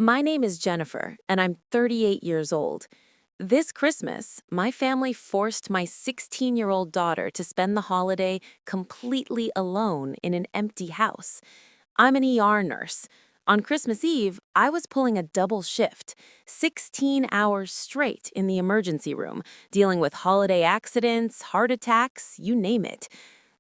My name is Jennifer, and I'm 38 years old. This Christmas, my family forced my 16-year-old daughter to spend the holiday completely alone in an empty house. I'm an ER nurse. On Christmas Eve, I was pulling a double shift, 16 hours straight in the emergency room, dealing with holiday accidents, heart attacks, you name it.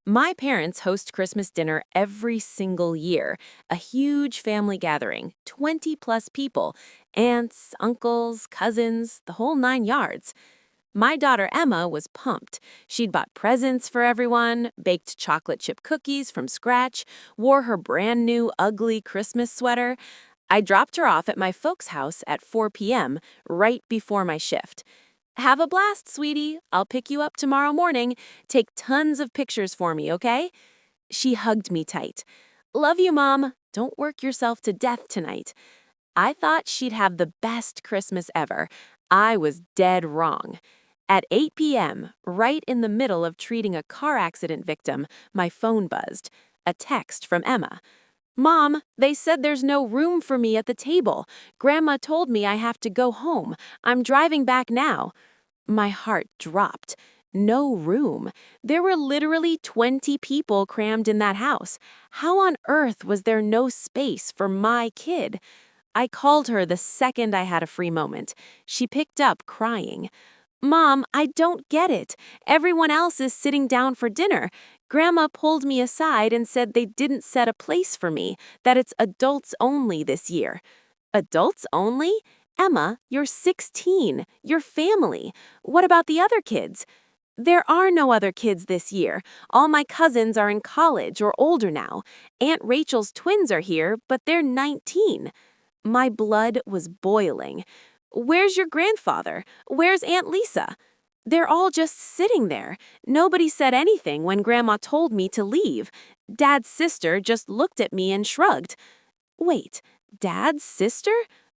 My parents host Christmas dinner every single year, a huge family gathering, 20 plus people, aunts, uncles, cousins, the whole 9 yards. My daughter Emma was pumped. She'd bought presents for everyone, baked chocolate chip cookies from scratch, wore her brand new ugly Christmas sweater. I dropped her off at my folks' house at 4 p.m., right before my shift. Have a blast, sweetie. I'll pick you up tomorrow morning. Take tons of pictures for me, okay? She hugged me tight. Love you, Mom. Don't work yourself to death tonight. I thought she'd have the best Christmas ever. I was dead wrong. At 8 p.m., right in the middle of treating a car accident victim, my phone buzzed. A text from Emma. Mom, they said there's no room for me at the table. Grandma told me I have to go home. I'm driving back now. My heart dropped. No room. There were literally 20 people crammed in that house. How on earth was there no space for my kid? I called her the second I had a free moment. She picked up crying. Mom, I don't get it. Everyone else is sitting down for dinner. Grandma pulled me aside and said they didn't set a place for me, that it's adults only this year. Adults only? Emma, you're 16. You're family. What about the other kids? There are no other kids this year. All my cousins are in college or older now. Aunt Rachel's twins are here, but they're 19. My blood was boiling. Where's your grandfather? Where's Aunt Lisa? They're all just sitting there. Nobody said anything when Grandma told me to leave. Dad's sister just looked at me and shrugged. Wait, Dad's sister?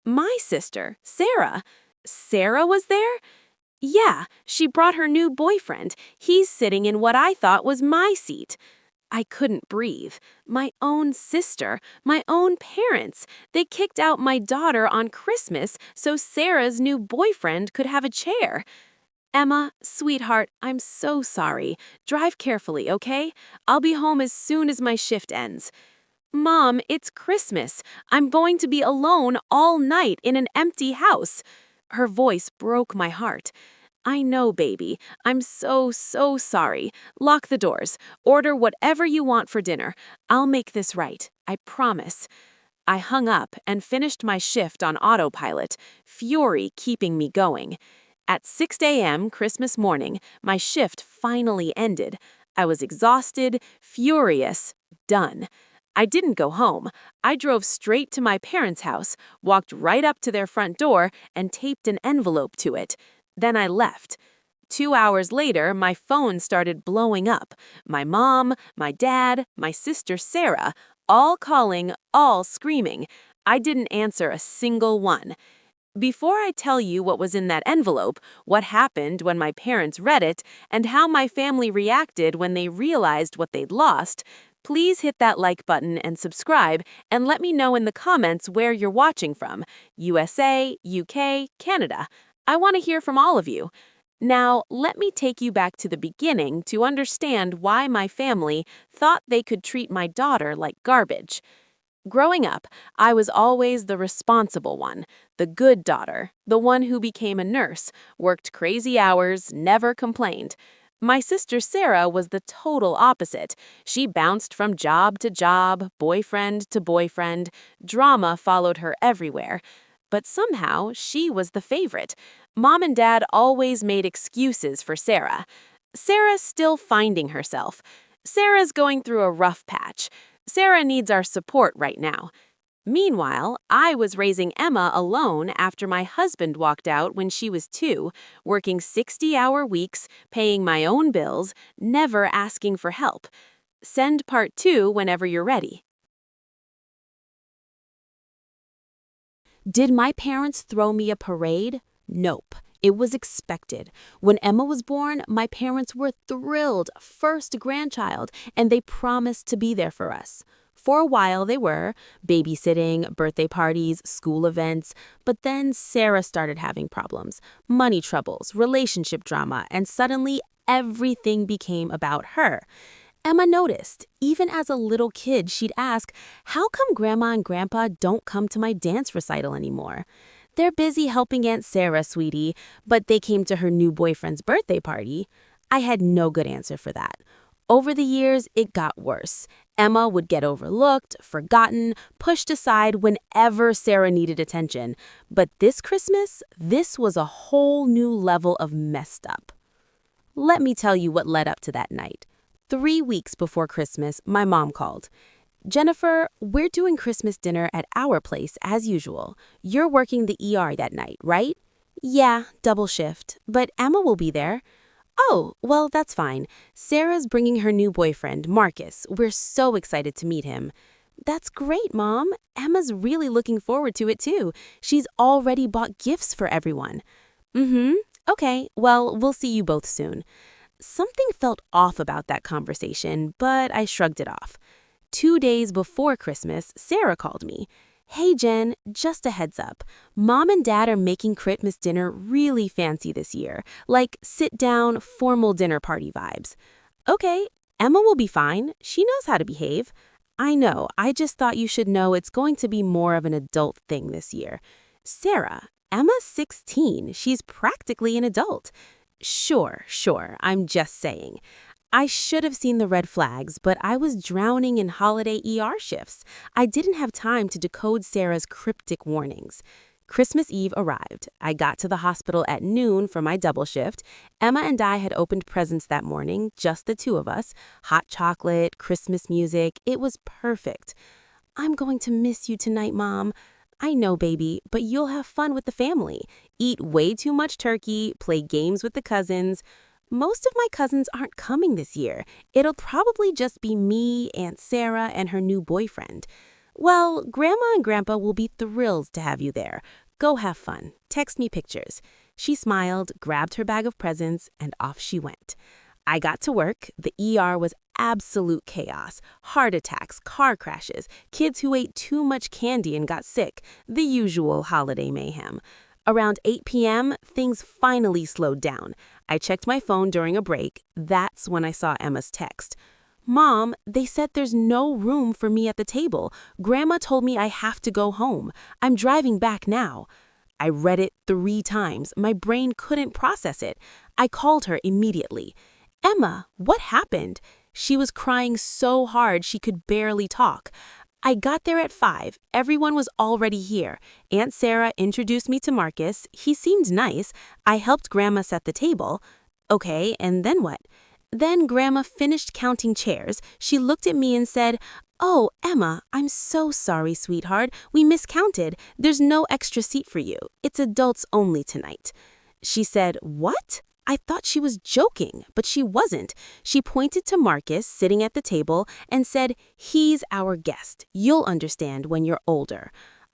My sister, Sarah. Sarah was there? Yeah, she brought her new boyfriend. He's sitting in what I thought was my seat. I couldn't breathe. My own sister, my own parents. They kicked out my daughter on Christmas so Sarah's new boyfriend could have a chair. Emma, sweetheart, I'm so sorry. Drive carefully, okay? I'll be home as soon as my shift ends. Mom, it's Christmas. I'm going to be alone all night in an empty house. Her voice broke my heart. I know, baby. I'm so sorry. Lock the doors. Order whatever you want for dinner. I'll make this right. I promise. I hung up and finished my shift on autopilot, fury keeping me going. At 6 a.m. Christmas morning, my shift finally ended. I was exhausted, furious, done. I didn't go home. I drove straight to my parents' house, walked right up to their front door, and taped an envelope to it. Then I left. 2 hours later, my phone started blowing up. My mom, my dad, my sister Sarah, all calling, all screaming. I didn't answer a single one. Before I tell you what was in that envelope, what happened when my parents read it, and how my family reacted when they realized what they'd lost, please hit that like button and subscribe, and let me know in the comments where you're watching from. USA, UK, Canada. I want to hear from all of you. Now, let me take you back to the beginning to understand why my family thought they could treat my daughter like garbage. Growing up, I was always the responsible one, the good daughter, the one who became a nurse, worked crazy hours, never complained. My sister Sarah was the total opposite. She bounced from job to job, boyfriend to boyfriend. Drama followed her everywhere. But somehow, she was the favorite. Mom and Dad always made excuses for Sarah. Sarah's still finding herself. Sarah's going through a rough patch. Sarah needs our support right now. Meanwhile, I was raising Emma alone after my husband walked out when she was 2, working 60-hour weeks, paying my own bills, never asking for help. Send part 2 whenever you're ready. Did my parents throw me a parade? Nope. It was expected. When Emma was born, my parents were thrilled, first grandchild, and they promised to be there for us. For a while they were, babysitting, birthday parties, school events, but then Sarah started having problems, money troubles, relationship drama, and suddenly everything became about her. Emma noticed, even as a little kid, she'd ask, "How come Grandma and Grandpa don't come to my dance recital anymore?" "They're busy helping Aunt Sarah, sweetie, but they came to her new boyfriend's birthday party." I had no good answer for that. Over the years, it got worse. Emma would get overlooked, forgotten, pushed aside whenever Sarah needed attention. But this Christmas, this was a whole new level of messed up. Let me tell you what led up to that night. 3 weeks before Christmas, my mom called. "Jennifer, we're doing Christmas dinner at our place as usual. You're working the ER that night, right?" "Yeah, double shift, but Emma will be there." "Oh, well, that's fine. Sarah's bringing her new boyfriend, Marcus. We're so excited to meet him." "That's great, Mom. Emma's really looking forward to it, too. She's already bought gifts for everyone." "Mm-hmm. Okay, well, we'll see you both soon." Something felt off about that conversation, but I shrugged it off. 2 days before Christmas, Sarah called me. "Hey, Jen, just a heads up. Mom and Dad are making Christmas dinner really fancy this year, like sit-down, formal dinner party vibes." "Okay, Emma will be fine. She knows how to behave." "I know, I just thought you should know it's going to be more of an adult thing this year." "Sarah, Emma's 16. She's practically an adult." Sure, I'm just saying. I should have seen the red flags, but I was drowning in holiday ER shifts. I didn't have time to decode Sarah's cryptic warnings. Christmas Eve arrived. I got to the hospital at noon for my double shift. Emma and I had opened presents that morning, just the two of us. Hot chocolate, Christmas music. It was perfect. "I'm going to miss you tonight, Mom." "I know, baby, but you'll have fun with the family. Eat way too much turkey, play games with the cousins." "Most of my cousins aren't coming this year. It'll probably just be me, Aunt Sarah, and her new boyfriend." "Well, Grandma and Grandpa will be thrilled to have you there. Go have fun. Text me pictures." She smiled, grabbed her bag of presents, and off she went. I got to work. The ER was absolute chaos. Heart attacks, car crashes, kids who ate too much candy and got sick, the usual holiday mayhem. Around 8 p.m., things finally slowed down. I checked my phone during a break. That's when I saw Emma's text. "Mom, they said there's no room for me at the table. Grandma told me I have to go home. I'm driving back now." I read it 3 times. My brain couldn't process it. I called her immediately. "Emma, what happened?" She was crying so hard she could barely talk. "I got there at 5. Everyone was already here. Aunt Sarah introduced me to Marcus. He seemed nice. I helped Grandma set the table." "Okay, and then what?" "Then Grandma finished counting chairs. She looked at me and said, 'Oh, Emma, I'm so sorry, sweetheart. We miscounted. There's no extra seat for you. It's adults only tonight.'" She said, "What?" I thought she was joking, but she wasn't. She pointed to Marcus sitting at the table and said, "He's our guest. You'll understand when you're older."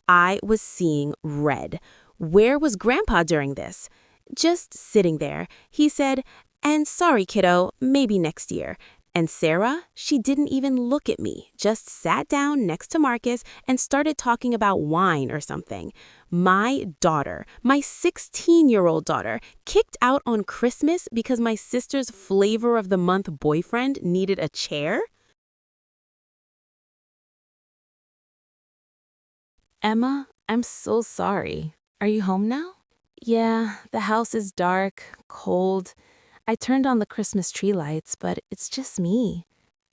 I was seeing red. Where was Grandpa during this? Just sitting there. He said, "And sorry, kiddo, maybe next year." And Sarah, she didn't even look at me, just sat down next to Marcus and started talking about wine or something. My daughter, my 16-year-old daughter, kicked out on Christmas because my sister's flavor of the month boyfriend needed a chair? Emma, I'm so sorry. Are you home now? Yeah, the house is dark, cold. I turned on the Christmas tree lights, but it's just me.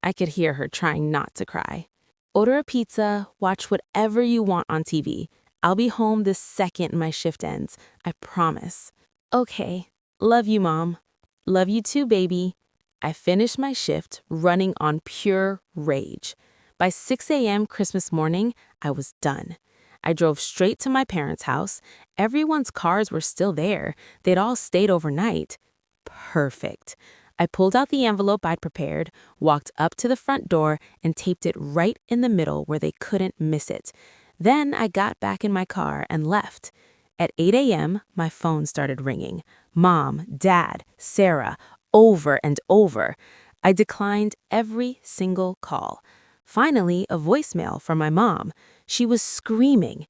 I could hear her trying not to cry. Order a pizza, watch whatever you want on TV. I'll be home the second my shift ends, I promise. Okay, love you, Mom. Love you too, baby. I finished my shift running on pure rage. By 6 a.m. Christmas morning, I was done. I drove straight to my parents' house. Everyone's cars were still there. They'd all stayed overnight. Perfect. I pulled out the envelope I'd prepared, walked up to the front door, and taped it right in the middle where they couldn't miss it. Then I got back in my car and left. At 8 a.m., my phone started ringing. Mom, Dad, Sarah, over and over. I declined every single call. Finally, a voicemail from my mom. She was screaming,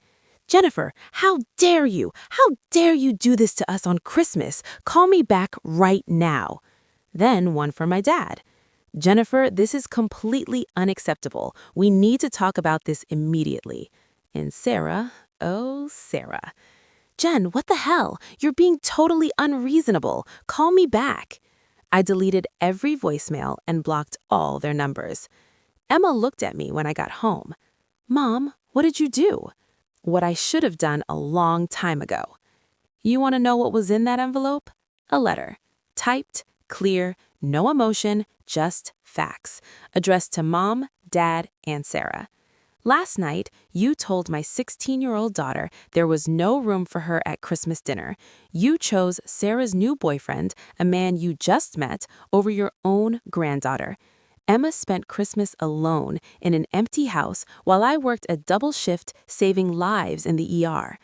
"Jennifer, how dare you? How dare you do this to us on Christmas? Call me back right now." Then one from my dad. "Jennifer, this is completely unacceptable. We need to talk about this immediately." And Sarah, oh, Sarah. "Jen, what the hell? You're being totally unreasonable. Call me back." I deleted every voicemail and blocked all their numbers. Emma looked at me when I got home. "Mom, what did you do?" What I should have done a long time ago. You want to know what was in that envelope? A letter. Typed, clear, no emotion, just facts. Addressed to Mom, Dad, and Sarah. "Last night, you told my 16-year-old daughter there was no room for her at Christmas dinner. You chose Sarah's new boyfriend, a man you just met, over your own granddaughter. Emma spent Christmas alone in an empty house while I worked a double shift saving lives in the ER.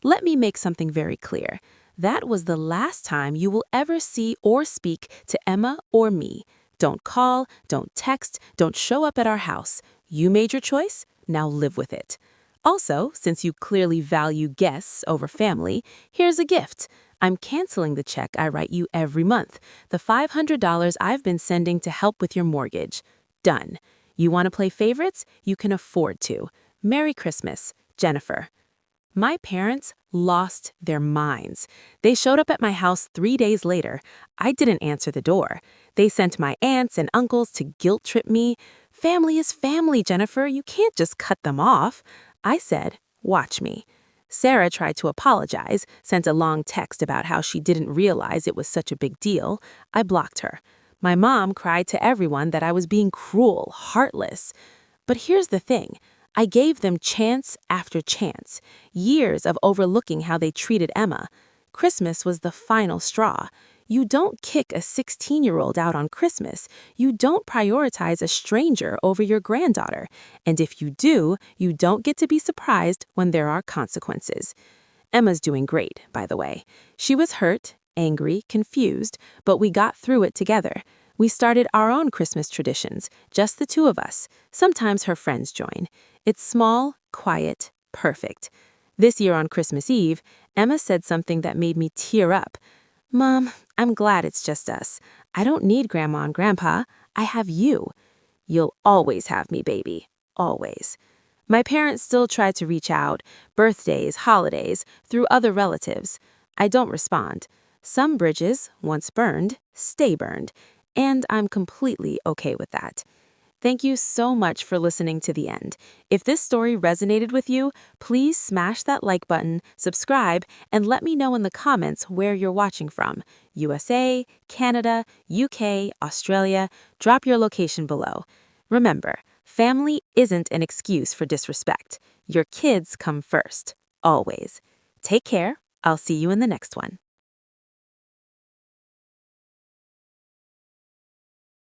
Let me make something very clear. That was the last time you will ever see or speak to Emma or me. Don't call, don't text, don't show up at our house. You made your choice, now live with it. Also, since you clearly value guests over family, here's a gift. I'm canceling the check I write you every month, the $500 I've been sending to help with your mortgage. Done. You want to play favorites? You can afford to. Merry Christmas, Jennifer." My parents lost their minds. They showed up at my house 3 days later. I didn't answer the door. They sent my aunts and uncles to guilt trip me. "Family is family, Jennifer. You can't just cut them off." I said, "Watch me." Sarah tried to apologize, sent a long text about how she didn't realize it was such a big deal. I blocked her. My mom cried to everyone that I was being cruel, heartless. But here's the thing. I gave them chance after chance, years of overlooking how they treated Emma. Christmas was the final straw. You don't kick a 16-year-old out on Christmas. You don't prioritize a stranger over your granddaughter. And if you do, you don't get to be surprised when there are consequences. Emma's doing great, by the way. She was hurt, angry, confused, but we got through it together. We started our own Christmas traditions, just the two of us. Sometimes her friends join. It's small, quiet, perfect. This year on Christmas Eve, Emma said something that made me tear up. "Mom, I'm glad it's just us. I don't need Grandma and Grandpa. I have you." "You'll always have me, baby. Always." My parents still try to reach out, birthdays, holidays, through other relatives. I don't respond. Some bridges, once burned, stay burned, and I'm completely okay with that. Thank you so much for listening to the end. If this story resonated with you, please smash that like button, subscribe, and let me know in the comments where you're watching from. USA, Canada, UK, Australia. Drop your location below. Remember, family isn't an excuse for disrespect. Your kids come first, always. Take care. I'll see you in the next one.